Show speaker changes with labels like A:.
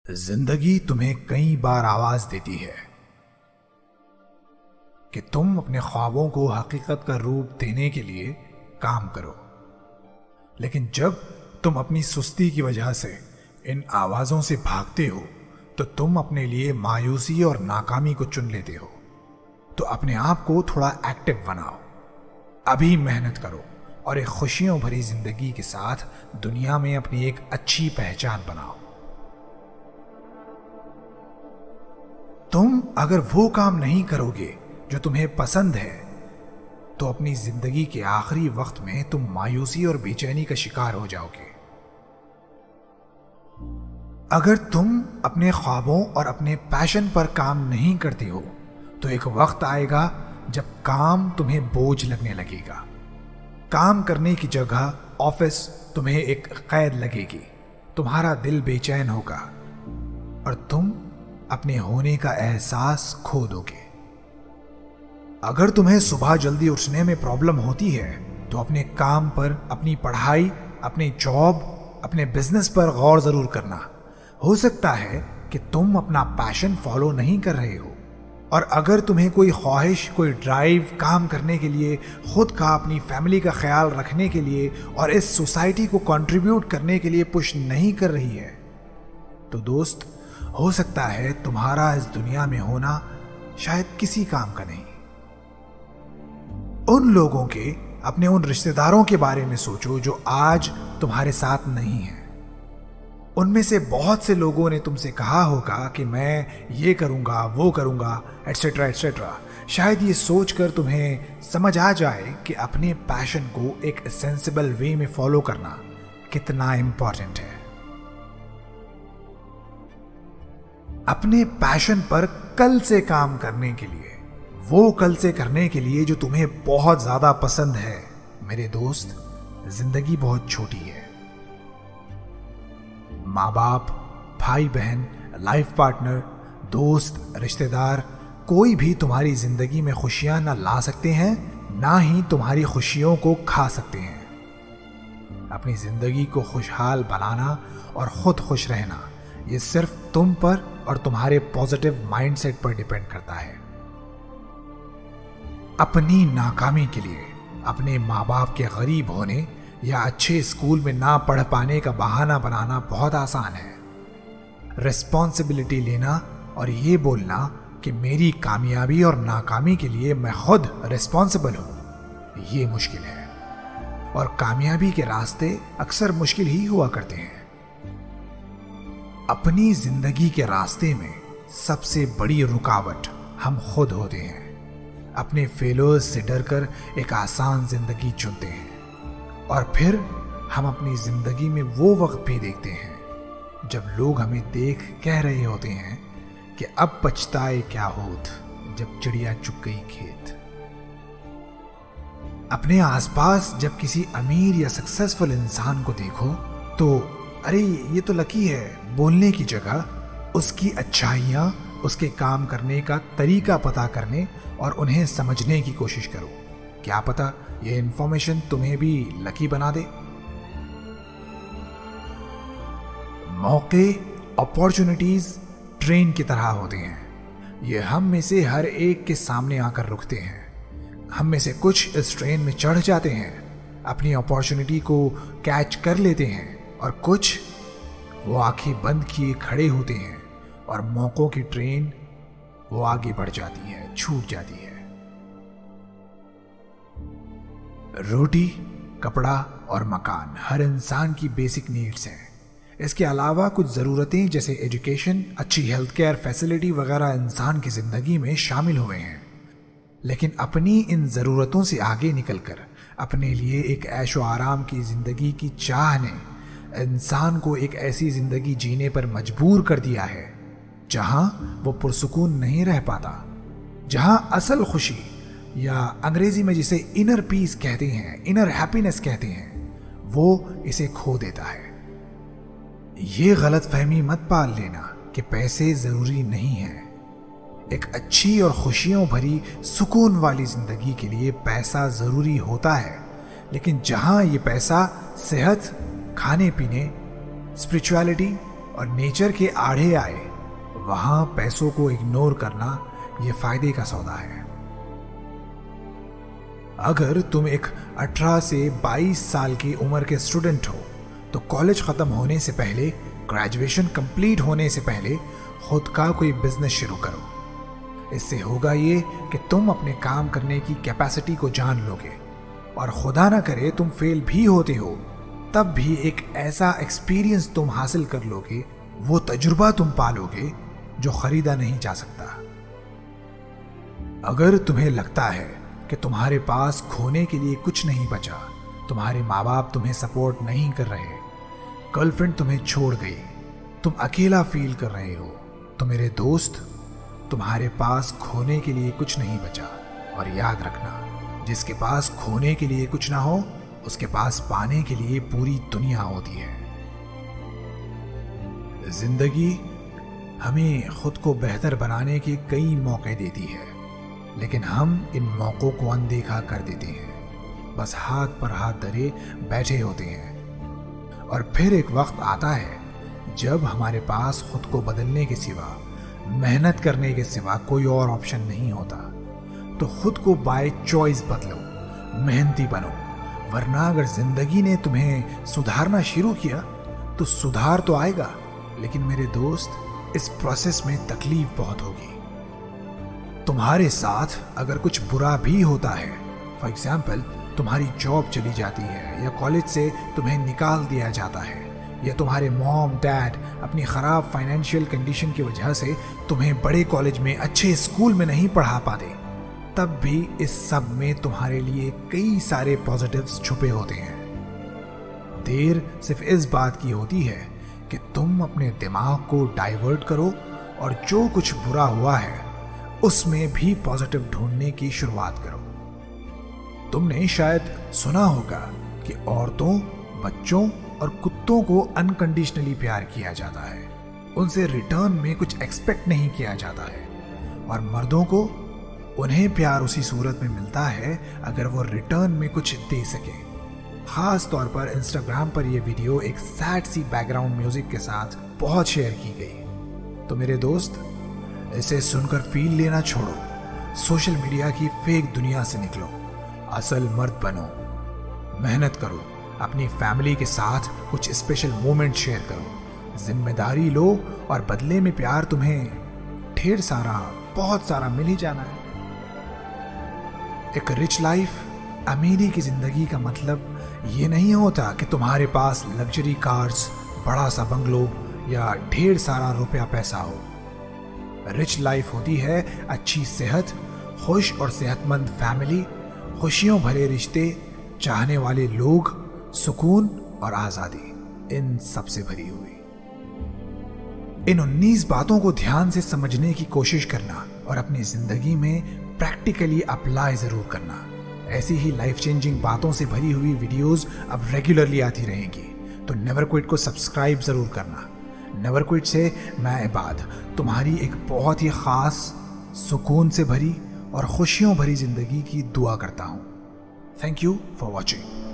A: जिंदगी तुम्हें कई बार आवाज देती है कि तुम अपने ख्वाबों को हकीकत का रूप देने के लिए काम करो। लेकिन जब तुम अपनी सुस्ती की वजह से इन आवाजों से भागते हो तो तुम अपने लिए मायूसी और नाकामी को चुन लेते हो। तो अपने आप को थोड़ा एक्टिव बनाओ, अभी मेहनत करो और एक खुशियों भरी जिंदगी के साथ दुनिया में अपनी एक अच्छी पहचान बनाओ। तुम अगर वो काम नहीं करोगे जो तुम्हें पसंद है तो अपनी जिंदगी के आखिरी वक्त में तुम मायूसी और बेचैनी का शिकार हो जाओगे। अगर तुम अपने ख्वाबों और अपने पैशन पर काम नहीं करते हो तो एक वक्त आएगा जब काम तुम्हें बोझ लगने लगेगा। काम करने की जगह ऑफिस तुम्हें एक कैद लगेगी। तुम्हारा दिल बेचैन होगा और तुम अपने होने का एहसास खो दोगे। अगर तुम्हें सुबह जल्दी उठने में प्रॉब्लम होती है तो अपने काम पर, अपनी पढ़ाई, अपने जॉब, अपने बिजनेस पर गौर जरूर करना। हो सकता है कि तुम अपना पैशन फॉलो नहीं कर रहे हो, और अगर तुम्हें कोई ख्वाहिश, कोई ड्राइव काम करने के लिए, खुद का, अपनी फैमिली का ख्याल रखने के लिए और इस सोसाइटी को कंट्रीब्यूट करने के लिए पुश नहीं कर रही है, तो दोस्त, हो सकता है तुम्हारा इस दुनिया में होना शायद किसी काम का नहीं। उन लोगों के, अपने उन रिश्तेदारों के बारे में सोचो जो आज तुम्हारे साथ नहीं है। उनमें से बहुत से लोगों ने तुमसे कहा होगा कि मैं ये करूंगा, वो करूंगा, एटसेट्रा एटसेट्रा। शायद ये सोचकर तुम्हें समझ आ जाए कि अपने पैशन को एक सेंसिबल वे में फॉलो करना कितना इंपॉर्टेंट है। अपने पैशन पर कल से काम करने के लिए, वो कल से करने के लिए जो तुम्हें बहुत ज्यादा पसंद है। मेरे दोस्त, जिंदगी बहुत छोटी है। माँ बाप, भाई बहन, लाइफ पार्टनर, दोस्त, रिश्तेदार, कोई भी तुम्हारी जिंदगी में खुशियां ना ला सकते हैं, ना ही तुम्हारी खुशियों को खा सकते हैं। अपनी जिंदगी को खुशहाल बनाना और खुद खुश रहना, ये सिर्फ तुम पर और तुम्हारे पॉजिटिव माइंडसेट पर डिपेंड करता है। अपनी नाकामी के लिए अपने माँ बाप के गरीब होने या अच्छे स्कूल में ना पढ़ पाने का बहाना बनाना बहुत आसान है। रिस्पॉन्सिबिलिटी लेना और ये बोलना कि मेरी कामयाबी और नाकामी के लिए मैं खुद रिस्पॉन्सिबल हूं, ये मुश्किल है। और कामयाबी के रास्ते अक्सर मुश्किल ही हुआ करते हैं। अपनी जिंदगी के रास्ते में सबसे बड़ी रुकावट हम खुद होते हैं। अपने फेलोर्स से डरकर एक आसान जिंदगी चुनते हैं और फिर हम अपनी जिंदगी में वो वक्त भी देखते हैं जब लोग हमें देख कह रहे होते हैं कि अब पछताए क्या होत जब चिड़िया चुग गई खेत। अपने आसपास जब किसी अमीर या सक्सेसफुल इंसान को देखो तो अरे ये तो लकी है बोलने की जगह उसकी अच्छाइयाँ, उसके काम करने का तरीका पता करने और उन्हें समझने की कोशिश करो। क्या पता ये इंफॉर्मेशन तुम्हें भी लकी बना दे। मौके, अपॉर्चुनिटीज ट्रेन की तरह होते हैं। ये हम में से हर एक के सामने आकर रुकते हैं। हम में से कुछ इस ट्रेन में चढ़ जाते हैं, अपनी अपॉर्चुनिटी को कैच कर लेते हैं, और कुछ वो आंखें बंद किए खड़े होते हैं और मौकों की ट्रेन वो आगे बढ़ जाती है, छूट जाती है। रोटी, कपड़ा और मकान हर इंसान की बेसिक नीड्स हैं। इसके अलावा कुछ ज़रूरतें जैसे एजुकेशन, अच्छी हेल्थ केयर फैसिलिटी वगैरह इंसान की ज़िंदगी में शामिल हुए हैं। लेकिन अपनी इन ज़रूरतों से आगे निकलकर अपने लिए एक ऐशो आराम की ज़िंदगी की चाह ने इंसान को एक ऐसी जिंदगी जीने पर मजबूर कर दिया है जहां वो पुरसुकून नहीं रह पाता, जहां असल खुशी, या अंग्रेजी में जिसे इनर पीस कहते हैं, इनर हैप्पीनेस कहते हैं, वो इसे खो देता है। ये गलत फहमी मत पाल लेना कि पैसे जरूरी नहीं है। एक अच्छी और खुशियों भरी सुकून वाली जिंदगी के लिए पैसा जरूरी होता है, लेकिन जहां ये पैसा सेहत, खाने पीने, स्पिरिचुअलिटी, और नेचर के आड़े आए, वहां पैसों को इग्नोर करना यह फायदे का सौदा है। अगर तुम एक 18 से 22 साल की उम्र के स्टूडेंट हो तो कॉलेज खत्म होने से पहले, ग्रेजुएशन कंप्लीट होने से पहले खुद का कोई बिजनेस शुरू करो। इससे होगा ये कि तुम अपने काम करने की कैपेसिटी को जान लोगे और खुदा ना करे तुम फेल भी होते हो, तब भी एक ऐसा एक्सपीरियंस तुम हासिल कर लोगे, वो तजुर्बा तुम पालोगे जो खरीदा नहीं जा सकता। अगर तुम्हें लगता है कि तुम्हारे पास खोने के लिए कुछ नहीं बचा, तुम्हारे माँ बाप तुम्हें सपोर्ट नहीं कर रहे, गर्लफ्रेंड तुम्हें छोड़ गई, तुम अकेला फील कर रहे हो, तो मेरे दोस्त, तुम्हारे पास खोने के लिए कुछ नहीं बचा। और याद रखना, जिसके पास खोने के लिए कुछ ना हो, उसके पास पाने के लिए पूरी दुनिया होती है। जिंदगी हमें खुद को बेहतर बनाने के कई मौके देती है, लेकिन हम इन मौकों को अनदेखा कर देते हैं, बस हाथ पर हाथ धरे बैठे होते हैं। और फिर एक वक्त आता है जब हमारे पास खुद को बदलने के सिवा, मेहनत करने के सिवा कोई और ऑप्शन नहीं होता। तो खुद को बाय चॉइस बदलो, मेहनती बनो, वरना अगर जिंदगी ने तुम्हें सुधारना शुरू किया तो सुधार तो आएगा, लेकिन मेरे दोस्त, इस प्रोसेस में तकलीफ बहुत होगी। तुम्हारे साथ अगर कुछ बुरा भी होता है, फॉर एग्जाम्पल तुम्हारी जॉब चली जाती है, या कॉलेज से तुम्हें निकाल दिया जाता है, या तुम्हारे मॉम डैड अपनी खराब फाइनेंशियल कंडीशन की वजह से तुम्हें बड़े कॉलेज में अच्छे स्कूल में नहीं पढ़ा पाते, तब भी इस सब में तुम्हारे लिए कई सारे पॉजिटिव्स छुपे होते हैं। देर सिर्फ इस बात की होती है कि तुम अपने दिमाग को डाइवर्ट करो और जो कुछ बुरा हुआ है उसमें भी पॉजिटिव ढूंढने की शुरुआत करो। तुमने शायद सुना होगा कि औरतों, बच्चों और कुत्तों को अनकंडीशनली प्यार किया जाता है, उनसे रिटर्न में कुछ एक्सपेक्ट नहीं किया जाता है, और मर्दों को उन्हें प्यार उसी सूरत में मिलता है अगर वो रिटर्न में कुछ दे सके। खास तौर पर इंस्टाग्राम पर यह वीडियो एक सैड सी बैकग्राउंड म्यूजिक के साथ बहुत शेयर की गई। तो मेरे दोस्त, इसे सुनकर फील लेना छोड़ो, सोशल मीडिया की फेक दुनिया से निकलो, असल मर्द बनो, मेहनत करो, अपनी फैमिली के साथ कुछ स्पेशल मोमेंट शेयर करो, जिम्मेदारी लो, और बदले में प्यार तुम्हें ढेर सारा, बहुत सारा मिल ही जाना है। एक रिच लाइफ, अमीरी की जिंदगी का मतलब ये नहीं होता कि तुम्हारे पास लग्जरी कार्स, बड़ा सा बंगलो या ढेर सारा रुपया पैसा हो। रिच लाइफ होती है अच्छी सेहत, खुश और सेहतमंद फैमिली, खुशियों भरे रिश्ते, चाहने वाले लोग, सुकून और आजादी, इन सब से भरी हुई। इन 19 बातों को ध्यान से समझने की कोशिश करना और अपनी जिंदगी में प्रैक्टिकली अप्लाई जरूर करना। ऐसी ही लाइफ चेंजिंग बातों से भरी हुई वीडियोस अब रेगुलरली आती रहेंगी, तो नेवर क्विट को सब्सक्राइब जरूर करना। नेवर क्विट से मैं इबाद तुम्हारी एक बहुत ही खास, सुकून से भरी और खुशियों भरी जिंदगी की दुआ करता हूँ। Thank you for watching.